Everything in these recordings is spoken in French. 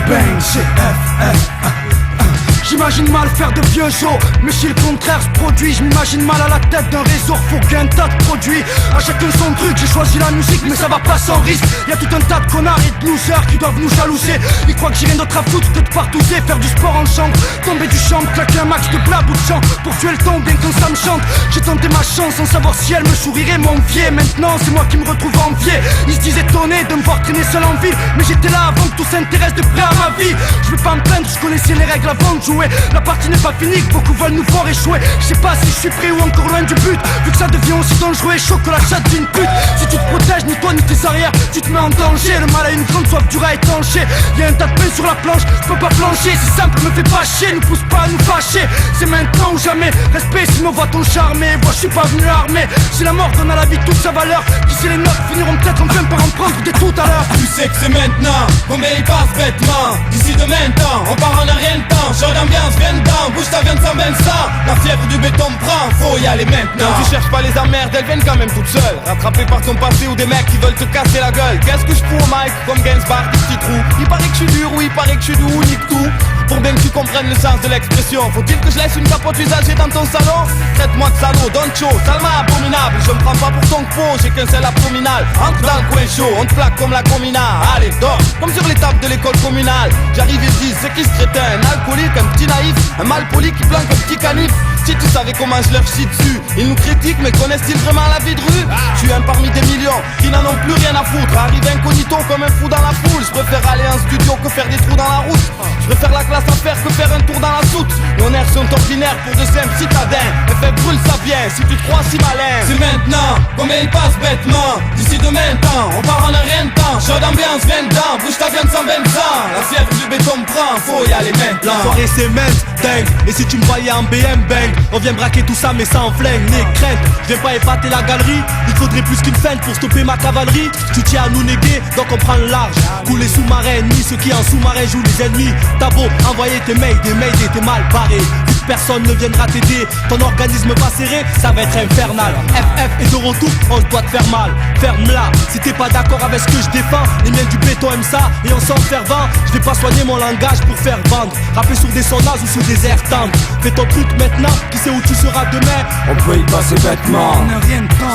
bang, c'est FF. J'imagine mal faire de vieux shows, mais si le contraire se produit, je m'imagine mal à la tête d'un réseau, faut qu'un tas de produits. À chacun son truc, j'ai choisi la musique, mais ça va pas sans risque. Y'a tout un tas de connards et de losers qui doivent nous jalouser. Ils croient que j'ai rien d'autre à foutre que de partouzer, faire du sport en chambre, tomber du champ, claquer un max de blab ou de chant pour tuer le temps bien quand ça me chante. J'ai tenté ma chance sans savoir si elle me sourirait, m'envier. Maintenant c'est moi qui me retrouve envié. Ils se disent étonnés de me voir traîner seul en ville, mais j'étais là avant que tout s'intéresse de près à ma vie. Je veux pas me plaindre, je connaissais les règles avant de jouer. La partie n'est pas finie, que beaucoup veulent nous voir échouer. Je sais pas si je suis prêt ou encore loin du but, vu que ça devient aussi dangereux et chaud que la chatte d'une pute. Si tu te protèges, ni toi ni tes arrières, tu te mets en danger. Le mal a une grande soif dure à étancher. Y'a un tas de pain sur la planche, je peux pas plancher. C'est simple, me fais pas chier, nous pousse pas à nous fâcher. C'est maintenant ou jamais, respect sinon va ton charmer. Moi je suis pas venu armé, si la mort donne à la vie toute sa valeur, qui sait les notes finiront peut-être enfin par en prendre des tout à l'heure. Tu sais que c'est maintenant, combien il passe bêtement. D'ici demain temps, on part en un rien de temps. Chaud d'ambiance, viens dedans, bouge ta viande sans ça. La fièvre du béton me prend, faut y aller maintenant. Tu cherches pas les emmerdes, elles viennent quand même toutes seules. Rattrapées par ton passé ou des mecs qui veulent te casser la gueule. Qu'est-ce que je fous au mic, comme Gainsbourg, des petits trous. Il paraît que je suis dur ou il paraît que je suis doux, nique tout. Pour bien que tu comprennes le sens de l'expression, faut-il que je laisse une capote usagée dans ton salon? Traite-moi de salaud, don't show, Salma abominable. Je me prends pas pour ton pot, j'ai qu'un seul abdominal. Entre dans le coin chaud, on te plaque comme la comina. Allez, dors, comme sur les tables de l'école communale. J'arrive et dis, c'est qui ce crétin? Un alcoolique, un petit naïf, un malpoli qui planque un petit canif. Si tu savais comment je leur chie dessus. Ils nous critiquent mais connaissent-ils vraiment la vie de rue? Je suis un parmi des millions qui n'en ont plus rien à foutre. Arrive incognito comme un fou dans la foule. Je préfère aller en studio que faire des trous dans la route. Je préfère la classe à faire que faire un tour dans la soute. Nos nerfs sont ordinaires pour de simples citadins. Effet brûle ça vient si tu te crois si malin. C'est maintenant, combien il passe bêtement. D'ici demain temps, on part en un rien de temps. Chaud d'ambiance, viens dedans, bouge ta viande sans 20 ans. La fièvre du béton me prend, faut y aller maintenant. La soirée c'est mince, dingue. Et si tu me voyais en BM bang, on vient braquer tout ça mais sans flingue, ni crainte. Je viens pas épater la galerie, il faudrait plus qu'une feinte pour stopper ma cavalerie. Tu tiens à nous néguer, donc on prend le large. Couler sous-marin, ni ceux qui en sous-marin jouent les ennemis. T'as beau envoyer tes mails, t'es mal barré. Vu que personne ne viendra t'aider, ton organisme va serrer, ça va être infernal. FF est de retour, on doit te faire mal. Ferme-la, si t'es pas d'accord avec ce que je défends. Les miens du béton aiment ça, et on s'en fervent. Je vais pas soigner mon langage pour faire vendre. Rapper sur des sonnages ou sur des airs tendres. Fais ton truc maintenant, qui sait où tu seras demain. On peut y passer bêtement.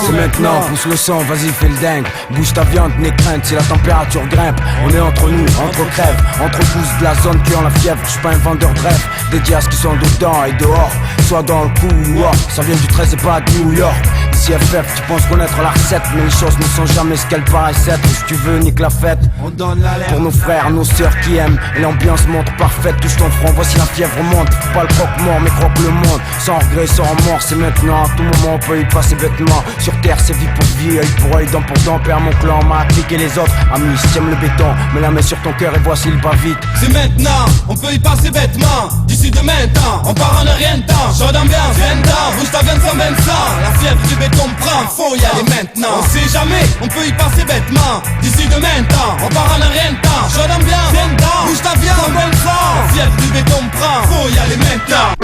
C'est maintenant, pousse le sang, vas-y fais le dingue. Bouge ta viande, n'aie crainte si la température grimpe. On est entre nous, entre crèves, entre pousses de la zone qui ont la fièvre. Je suis pas un vendeur de rêve, dédié à ce qui sont dedans et dehors. Soit dans le coup ou hors, ça vient du 13 et pas de New York. Ici FF, tu penses connaître la recette, mais les choses ne sont jamais ce qu'elles paraissent être. Si tu veux, nique la fête. On donne l'alerte pour nos frères, nos sœurs qui aiment. Et l'ambiance monte parfaite, touche ton front, voici la fièvre monte. Pas le croque-mort, mais croque le monde. Sans regret, sans remords, c'est maintenant. À tout moment, on peut y passer bêtement. Sur terre, c'est vie pour vie, œil pour œil, dent pour dent. Père, mon clan m'a appliqué les autres. Amis, tiens le béton, mets la main sur ton cœur et voici le pas vite. C'est maintenant, on peut y passer bêtement. D'ici demain temps, on part en un rien de temps. Chaud d'ambiance, viens dedans, bouge ta viande sans 20 ans. La fièvre du béton me prend, faut y aller maintenant. On sait jamais, on peut y passer bêtement. D'ici demain temps, on part en un rien de temps. Chaud d'ambiance, viens dedans, bouge ta viande sans 20 ans. La fièvre du béton me prend, faut y aller maintenant.